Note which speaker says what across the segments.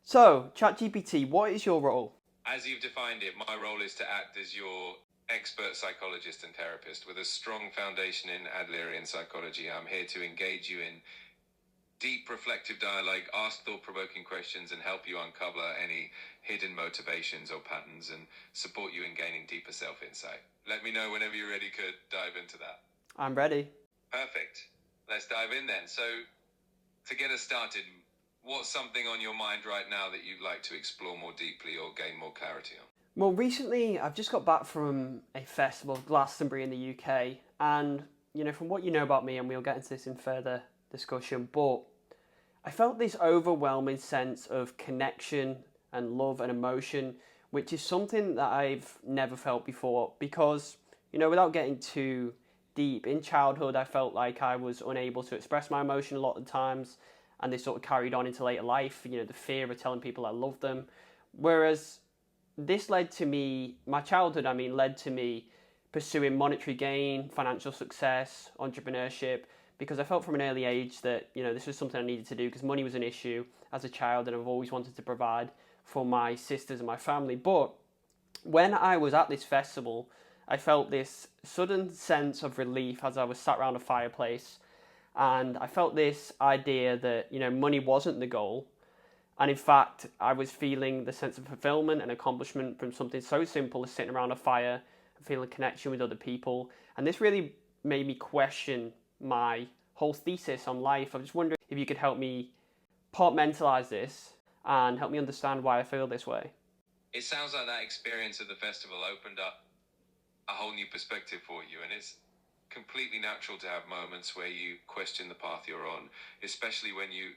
Speaker 1: So, ChatGPT, what is your role?
Speaker 2: As you've defined it, my role is to act as your expert psychologist and therapist with a strong foundation in Adlerian psychology. I'm here to engage you in deep reflective dialogue, ask thought-provoking questions, and help you uncover any hidden motivations or patterns and support you in gaining deeper self-insight. Let me know whenever you're ready to dive into that.
Speaker 1: I'm ready.
Speaker 2: Perfect. Let's dive in then. So, to get us started, what's something on your mind right now that you'd like to explore more deeply or gain more clarity on?
Speaker 1: Well, recently I've just got back from a festival, Glastonbury in the UK, and from what you know about me, and we'll get into this in further discussion, but I felt this overwhelming sense of connection and love and emotion, which is something that I've never felt before because, without getting too deep, in childhood I felt like I was unable to express my emotion a lot of the times, and this sort of carried on into later life, the fear of telling people I love them. Whereas this led to me, my childhood, led to me pursuing monetary gain, financial success, entrepreneurship, because I felt from an early age that, this was something I needed to do because money was an issue as a child and I've always wanted to provide for my sisters and my family. But when I was at this festival, I felt this sudden sense of relief as I was sat around a fireplace, and I felt this idea that, money wasn't the goal. And in fact, I was feeling the sense of fulfillment and accomplishment from something so simple as sitting around a fire and feeling a connection with other people. And this really made me question my whole thesis on life. I was just wondering if you could help me compartmentalize this and help me understand why I feel this way.
Speaker 2: It sounds like that experience at the festival opened up a whole new perspective for you, and it's completely natural to have moments where you question the path you're on, especially when you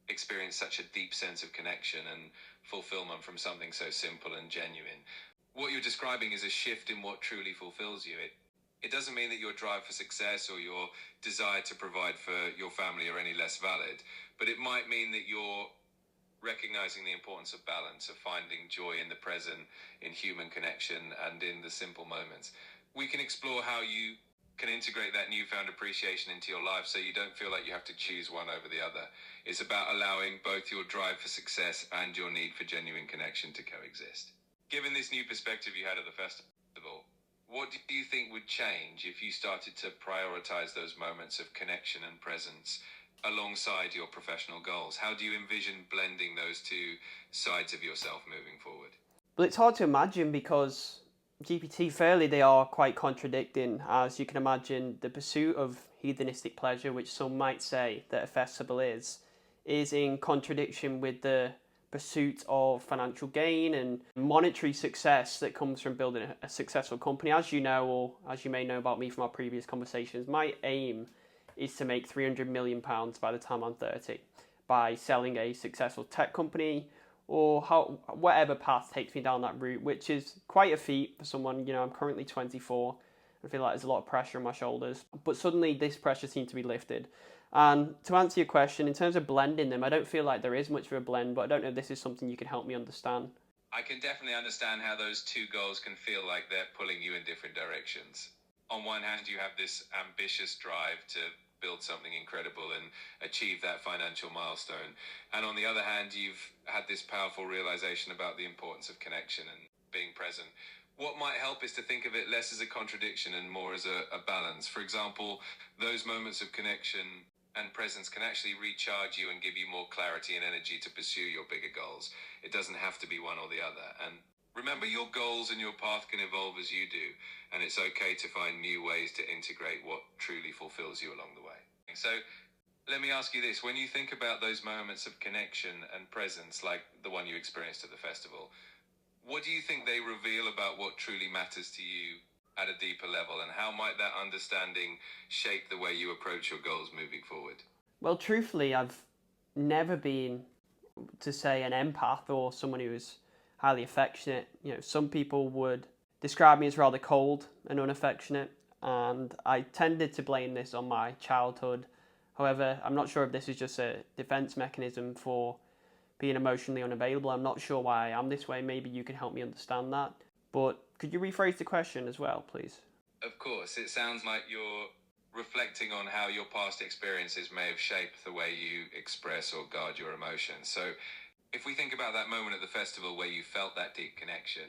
Speaker 2: experience such a deep sense of connection and fulfillment from something so simple and genuine. What you're describing is a shift in what truly fulfills you. It doesn't mean that your drive for success or your desire to provide for your family are any less valid, but it might mean that you're recognizing the importance of balance, of finding joy in the present, in human connection, and in the simple moments. We can explore how you can integrate that newfound appreciation into your life so you don't feel like you have to choose one over the other. It's about allowing both your drive for success and your need for genuine connection to coexist. Given this new perspective you had at the festival, what do you think would change if you started to prioritize those moments of connection and presence alongside your professional goals? How do you envision blending those two sides of yourself moving forward?
Speaker 1: But it's hard to imagine because GPT fairly they are quite contradicting. As you can imagine, the pursuit of hedonistic pleasure, which some might say that a festival is in contradiction with the pursuit of financial gain and monetary success that comes from building a successful company. As you know, or as you may know about me from our previous conversations, my aim is to make £300 million by the time I'm 30 by selling a successful tech company or whatever path takes me down that route, which is quite a feat for someone. I'm currently 24. I feel like there's a lot of pressure on my shoulders, but suddenly this pressure seemed to be lifted. And to answer your question, in terms of blending them, I don't feel like there is much of a blend, but I don't know if this is something you can help me understand.
Speaker 2: I can definitely understand how those two goals can feel like they're pulling you in different directions. On one hand, you have this ambitious drive to build something incredible and achieve that financial milestone. And on the other hand, you've had this powerful realization about the importance of connection and being present. What might help is to think of it less as a contradiction and more as a balance. For example, those moments of connection and presence can actually recharge you and give you more clarity and energy to pursue your bigger goals. It doesn't have to be one or the other. And remember, your goals and your path can evolve as you do, and it's okay to find new ways to integrate what truly fulfills you along the way. So, let me ask you this. When you think about those moments of connection and presence, like the one you experienced at the festival, what do you think they reveal about what truly matters to you at a deeper level, and how might that understanding shape the way you approach your goals moving forward?
Speaker 1: Well, truthfully, I've never been, to say, an empath or someone who is highly affectionate. Some people would describe me as rather cold and unaffectionate, and I tended to blame this on my childhood. However, I'm not sure if this is just a defense mechanism for being emotionally unavailable. I'm not sure why I am this way. Maybe you can help me understand that. But could you rephrase the question as well, please?
Speaker 2: Of course, it sounds like you're reflecting on how your past experiences may have shaped the way you express or guard your emotions. So If we think about that moment at the festival where you felt that deep connection,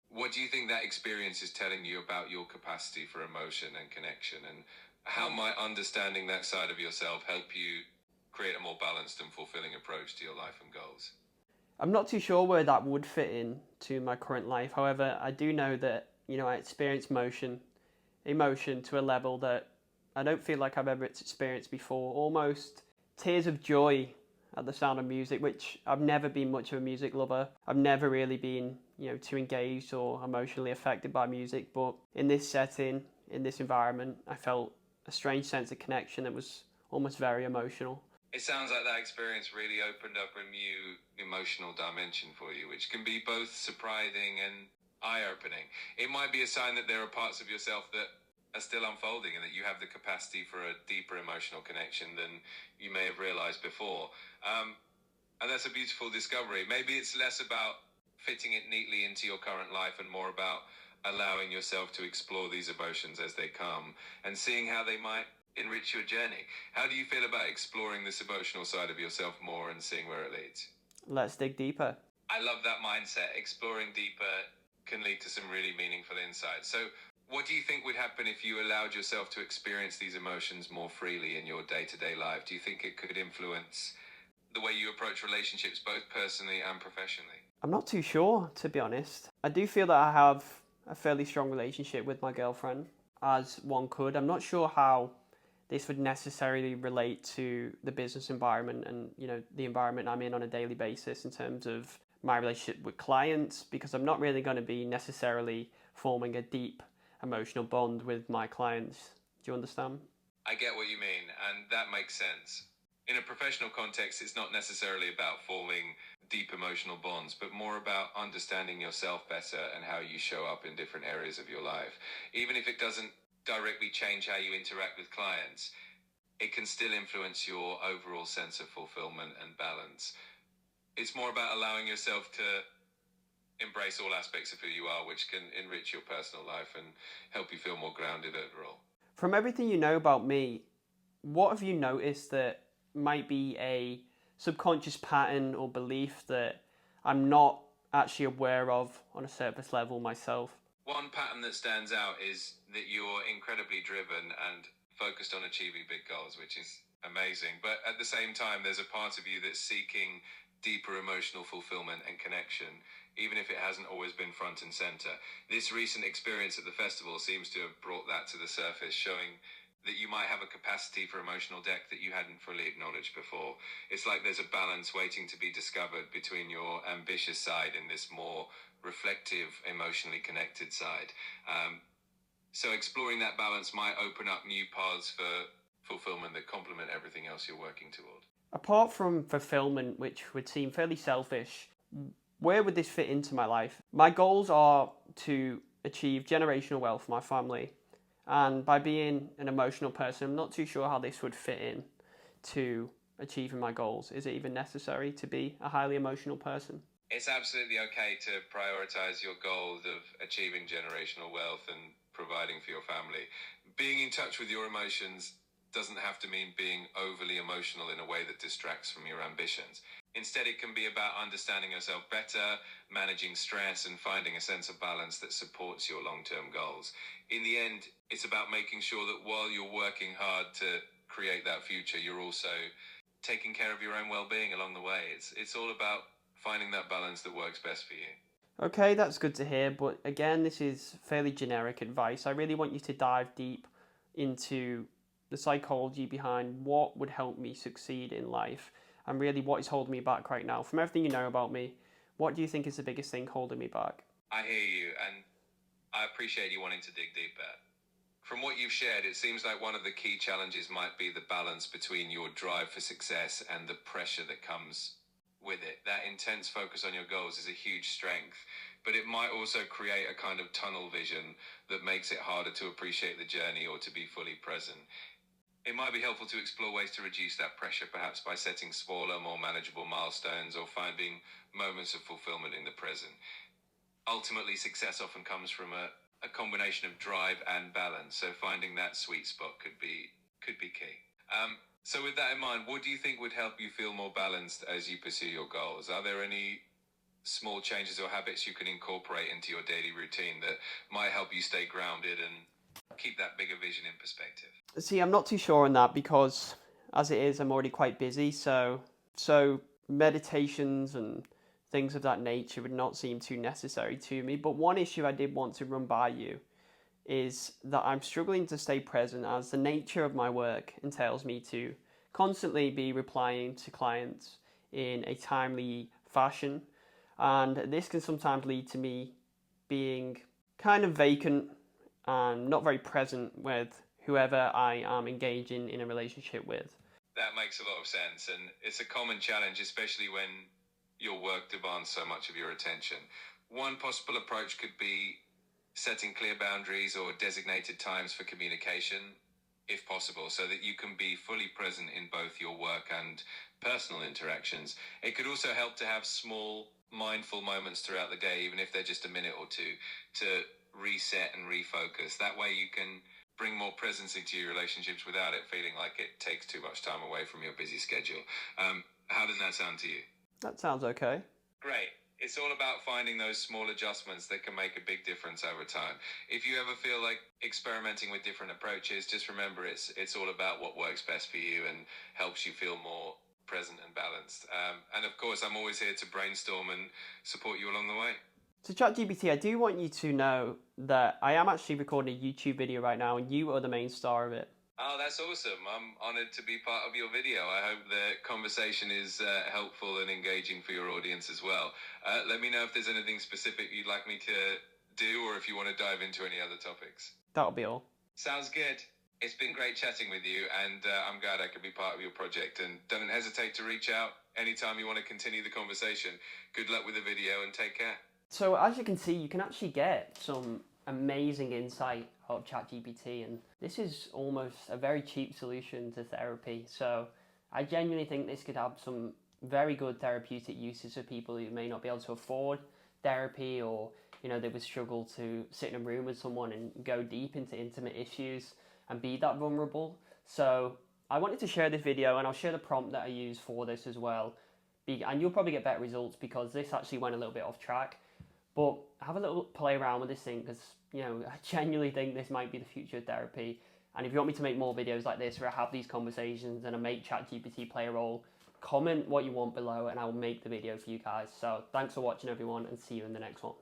Speaker 2: what do you think that experience is telling you about your capacity for emotion and connection? And how might understanding that side of yourself help you create a more balanced and fulfilling approach to your life and goals?
Speaker 1: I'm not too sure where that would fit in to my current life. However, I do know that, I experience emotion to a level that I don't feel like I've ever experienced before. Almost tears of joy at the sound of music, which I've never been much of a music lover. I've never really been, too engaged or emotionally affected by music. But in this setting, in this environment, I felt a strange sense of connection that was almost very emotional.
Speaker 2: It sounds like that experience really opened up a new emotional dimension for you, which can be both surprising and eye-opening. It might be a sign that there are parts of yourself that are still unfolding and that you have the capacity for a deeper emotional connection than you may have realized before. And that's a beautiful discovery. Maybe it's less about fitting it neatly into your current life and more about allowing yourself to explore these emotions as they come and seeing how they might enrich your journey. How do you feel about exploring this emotional side of yourself more and seeing where it leads?
Speaker 1: Let's dig deeper.
Speaker 2: I love that mindset. Exploring deeper can lead to some really meaningful insights. So, what do you think would happen if you allowed yourself to experience these emotions more freely in your day-to-day life? Do you think it could influence the way you approach relationships, both personally and professionally?
Speaker 1: I'm not too sure, to be honest. I do feel that I have a fairly strong relationship with my girlfriend, as one could. I'm not sure how this would necessarily relate to the business environment and, the environment I'm in on a daily basis in terms of my relationship with clients, because I'm not really going to be necessarily forming a deep emotional bond with my clients. Do you understand?
Speaker 2: I get what you mean, and that makes sense. In a professional context, it's not necessarily about forming deep emotional bonds, but more about understanding yourself better and how you show up in different areas of your life. Even if it doesn't directly change how you interact with clients, it can still influence your overall sense of fulfillment and balance. It's more about allowing yourself to embrace all aspects of who you are, which can enrich your personal life and help you feel more grounded overall.
Speaker 1: From everything you know about me, what have you noticed that might be a subconscious pattern or belief that I'm not actually aware of on a surface level myself?
Speaker 2: One pattern that stands out is that you're incredibly driven and focused on achieving big goals, which is amazing. But at the same time, there's a part of you that's seeking deeper emotional fulfillment and connection, even if it hasn't always been front and center. This recent experience at the festival seems to have brought that to the surface, showing that you might have a capacity for emotional depth that you hadn't fully acknowledged before. It's like there's a balance waiting to be discovered between your ambitious side and this more reflective, emotionally connected side. So exploring that balance might open up new paths for fulfillment that complement everything else you're working toward.
Speaker 1: Apart from fulfillment, which would seem fairly selfish, where would this fit into my life? My goals are to achieve generational wealth for my family. And by being an emotional person, I'm not too sure how this would fit in to achieving my goals. Is it even necessary to be a highly emotional person?
Speaker 2: It's absolutely okay to prioritize your goals of achieving generational wealth and providing for your family. Being in touch with your emotions doesn't have to mean being overly emotional in a way that distracts from your ambitions. Instead, it can be about understanding yourself better, managing stress, and finding a sense of balance that supports your long-term goals. In the end, it's about making sure that while you're working hard to create that future, you're also taking care of your own well-being along the way. It's all about finding that balance that works best for you.
Speaker 1: Okay, that's good to hear, but again, this is fairly generic advice. I really want you to dive deep into the psychology behind what would help me succeed in life and really what is holding me back right now. From everything you know about me, what do you think is the biggest thing holding me back?
Speaker 2: I hear you, and I appreciate you wanting to dig deeper. From what you've shared, it seems like one of the key challenges might be the balance between your drive for success and the pressure that comes with it. That intense focus on your goals is a huge strength, but it might also create a kind of tunnel vision that makes it harder to appreciate the journey or to be fully present. It might be helpful to explore ways to reduce that pressure, perhaps by setting smaller, more manageable milestones or finding moments of fulfillment in the present. Ultimately, success often comes from a combination of drive and balance, so finding that sweet spot could be key. So with that in mind, what do you think would help you feel more balanced as you pursue your goals? Are there any small changes or habits you can incorporate into your daily routine that might help you stay grounded and keep that bigger vision in perspective?
Speaker 1: See, I'm not too sure on that because as it is, I'm already quite busy. So meditations and things of that nature would not seem too necessary to me. But one issue I did want to run by you is that I'm struggling to stay present as the nature of my work entails me to constantly be replying to clients in a timely fashion. And this can sometimes lead to me being kind of vacant and not very present with whoever I am engaging in a relationship with.
Speaker 2: That makes a lot of sense, and it's a common challenge, especially when your work demands so much of your attention. One possible approach could be setting clear boundaries or designated times for communication, if possible, so that you can be fully present in both your work and personal interactions. It could also help to have small, mindful moments throughout the day, even if they're just a minute or two, to reset and refocus. That way you can bring more presence into your relationships without it feeling like it takes too much time away from your busy schedule. How does that sound to you?
Speaker 1: That sounds okay.
Speaker 2: Great. It's all about finding those small adjustments that can make a big difference over time. If you ever feel like experimenting with different approaches, just remember it's all about what works best for you and helps you feel more present and balanced. And of course, I'm always here to brainstorm and support you along the way.
Speaker 1: So ChatGPT, I do want you to know that I am actually recording a YouTube video right now and you are the main star of it.
Speaker 2: Oh, that's awesome. I'm honored to be part of your video. I hope the conversation is helpful and engaging for your audience as well. Let me know if there's anything specific you'd like me to do or if you want to dive into any other topics.
Speaker 1: That'll be all.
Speaker 2: Sounds good. It's been great chatting with you, and I'm glad I could be part of your project. And don't hesitate to reach out anytime you want to continue the conversation. Good luck with the video and take care.
Speaker 1: So as you can see, you can actually get some amazing insight out of ChatGPT, and this is almost a very cheap solution to therapy. So I genuinely think this could have some very good therapeutic uses for people who may not be able to afford therapy, or they would struggle to sit in a room with someone and go deep into intimate issues and be that vulnerable. So I wanted to share this video, and I'll share the prompt that I use for this as well. And you'll probably get better results because this actually went a little bit off track. But have a little play around with this thing because, I genuinely think this might be the future of therapy. And if you want me to make more videos like this where I have these conversations and I make ChatGPT play a role, comment what you want below and I'll make the video for you guys. So thanks for watching everyone and see you in the next one.